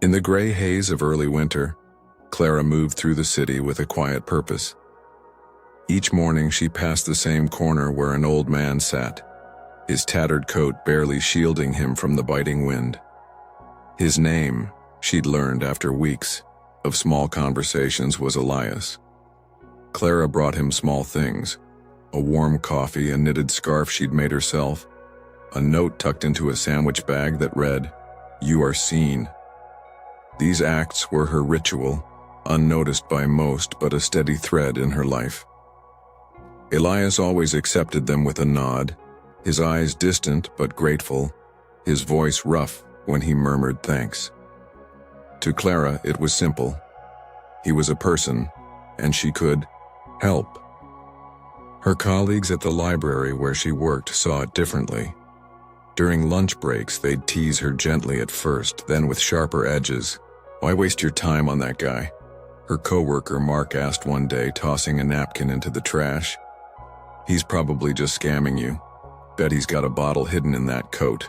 In the gray haze of early winter, Clara moved through the city with a quiet purpose. Each morning she passed the same corner where an old man sat, his tattered coat barely shielding him from the biting wind. His name, she'd learned after weeks of small conversations, was Elias. Clara brought him small things: a warm coffee, a knitted scarf she'd made herself, a note tucked into a sandwich bag that read, "You are seen." These acts were her ritual, unnoticed by most but a steady thread in her life. Elias always accepted them with a nod, his eyes distant but grateful, his voice rough when he murmured thanks. To Clara, it was simple. He was a person, and she could help. Her colleagues at the library where she worked saw it differently. During lunch breaks, they'd tease her gently at first, then with sharper edges. "Why waste your time on that guy?" her coworker Mark asked one day, tossing a napkin into the trash. "He's probably just scamming you. Bet he's got a bottle hidden in that coat."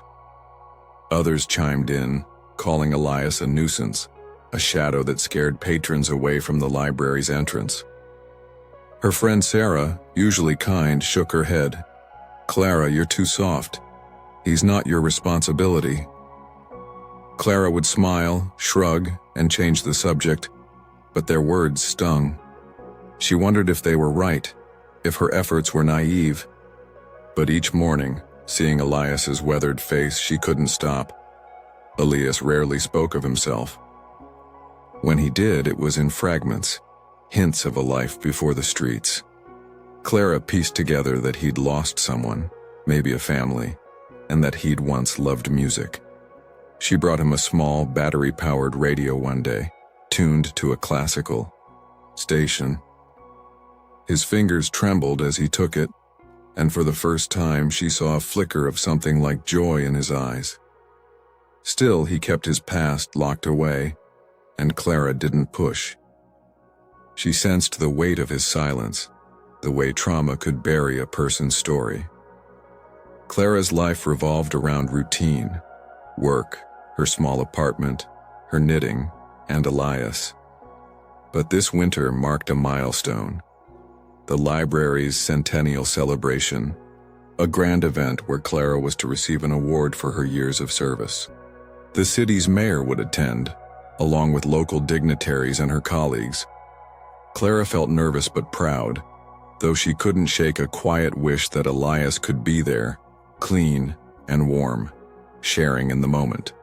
Others chimed in, calling Elias a nuisance, a shadow that scared patrons away from the library's entrance. Her friend Sarah, usually kind, shook her head. "Clara, you're too soft. He's not your responsibility." Clara would smile, shrug, and change the subject, but their words stung. She wondered if they were right, if her efforts were naive. But each morning, seeing Elias's weathered face, she couldn't stop. Elias rarely spoke of himself. When he did, it was in fragments, hints of a life before the streets. Clara pieced together that he'd lost someone, maybe a family, and that he'd once loved music. She brought him a small, battery-powered radio one day, tuned to a classical station. His fingers trembled as he took it, and for the first time she saw a flicker of something like joy in his eyes. Still, he kept his past locked away, and Clara didn't push. She sensed the weight of his silence, the way trauma could bury a person's story. Clara's life revolved around routine, work, her small apartment, her knitting, and Elias. But this winter marked a milestone: the library's Centennial celebration, a grand event where Clara was to receive an award for her years of service. The city's mayor would attend, along with local dignitaries and her colleagues. Clara felt nervous but proud, though she couldn't shake a quiet wish that Elias could be there, clean and warm, sharing in the moment.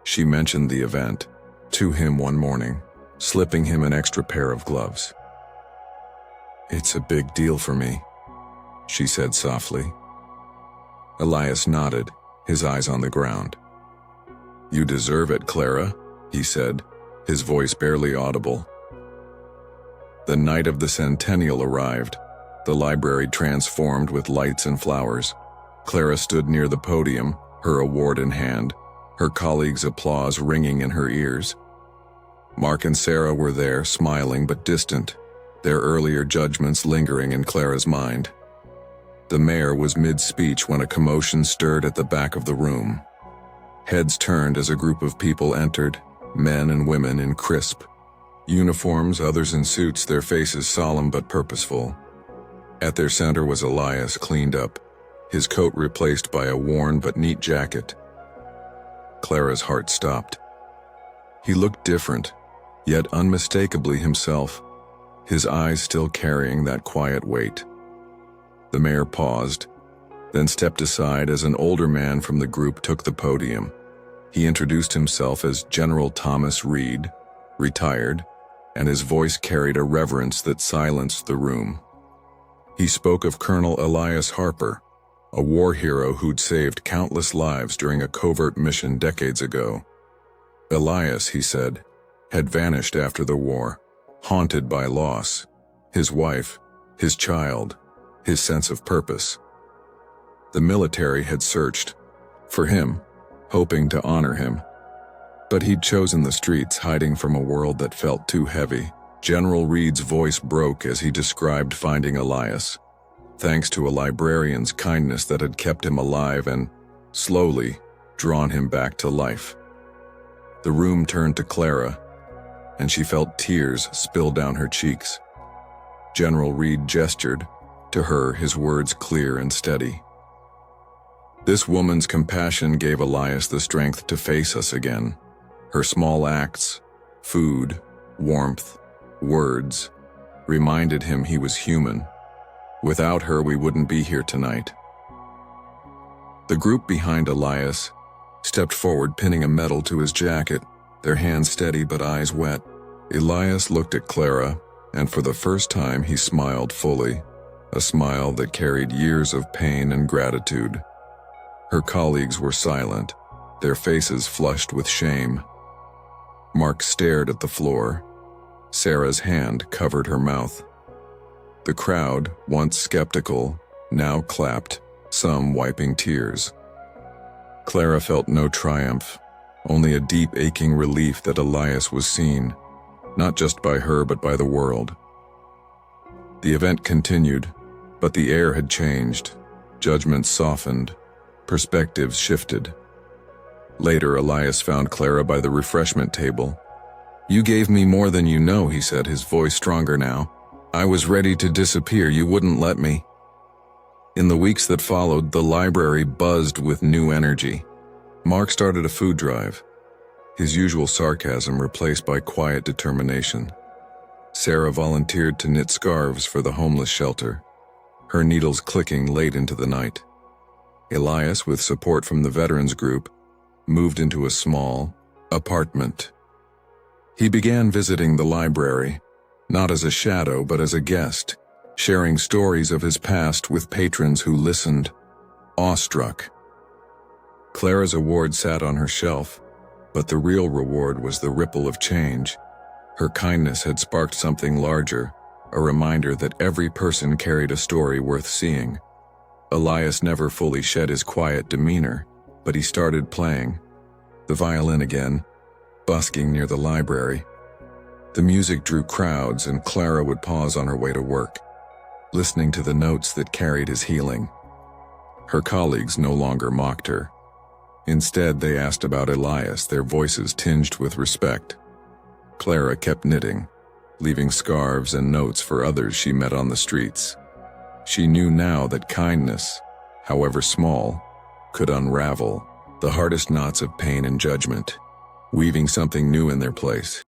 She mentioned the event to him one morning, slipping him an extra pair of gloves. "It's a big deal for me," she said softly. Elias nodded, his eyes on the ground. "You deserve it, Clara," he said, his voice barely audible. The night of the Centennial arrived, the library transformed with lights and flowers. Clara stood near the podium, her award in hand, her colleagues' applause ringing in her ears. Mark and Sarah were there, smiling but distant, their earlier judgments lingering in Clara's mind. The mayor was mid-speech when a commotion stirred at the back of the room. Heads turned as a group of people entered, men and women in crisp uniforms, others in suits, their faces solemn but purposeful. At their center was Elias, cleaned up, his coat replaced by a worn but neat jacket. Clara's heart stopped. He looked different, yet unmistakably himself, his eyes still carrying that quiet weight. The mayor paused, then stepped aside as an older man from the group took the podium. He introduced himself as General Thomas Reed, retired, and his voice carried a reverence that silenced the room. He spoke of Colonel Elias Harper, a war hero who'd saved countless lives during a covert mission decades ago. Elias, he said, had vanished after the war, haunted by loss, his wife, his child, his sense of purpose. The military had searched for him, hoping to honor him. But he'd chosen the streets, hiding from a world that felt too heavy. General Reed's voice broke as he described finding Elias, thanks to a librarian's kindness that had kept him alive and, slowly, drawn him back to life. The room turned to Clara, and she felt tears spill down her cheeks. General Reed gestured, to her his words clear and steady. This woman's compassion gave Elias the strength to face us again. Her small acts, food, warmth, words, reminded him he was human. Without her, we wouldn't be here tonight. The group behind Elias stepped forward, pinning a medal to his jacket, their hands steady but eyes wet. Elias looked at Clara, and for the first time he smiled fully, a smile that carried years of pain and gratitude. Her colleagues were silent, their faces flushed with shame. Mark stared at the floor. Sarah's hand covered her mouth. The crowd, once skeptical, now clapped, some wiping tears. Clara felt no triumph, only a deep aching relief that Elias was seen, not just by her but by the world. The event continued, but the air had changed. Judgments softened, perspectives shifted. Later, Elias found Clara by the refreshment table. "You gave me more than you know," he said, his voice stronger now. "I was ready to disappear, you wouldn't let me." In the weeks that followed, the library buzzed with new energy. Mark started a food drive, his usual sarcasm replaced by quiet determination. Sarah volunteered to knit scarves for the homeless shelter, her needles clicking late into the night. Elias, with support from the veterans group, moved into a small apartment. He began visiting the library, not as a shadow but as a guest, sharing stories of his past with patrons who listened, awestruck. Clara's award sat on her shelf, but the real reward was the ripple of change. Her kindness had sparked something larger, a reminder that every person carried a story worth seeing. Elias never fully shed his quiet demeanor, but he started playing, the violin again, busking near the library. The music drew crowds, and Clara would pause on her way to work, listening to the notes that carried his healing. Her colleagues no longer mocked her. Instead, they asked about Elias, their voices tinged with respect. Clara kept knitting, leaving scarves and notes for others she met on the streets. She knew now that kindness, however small, could unravel the hardest knots of pain and judgment, weaving something new in their place.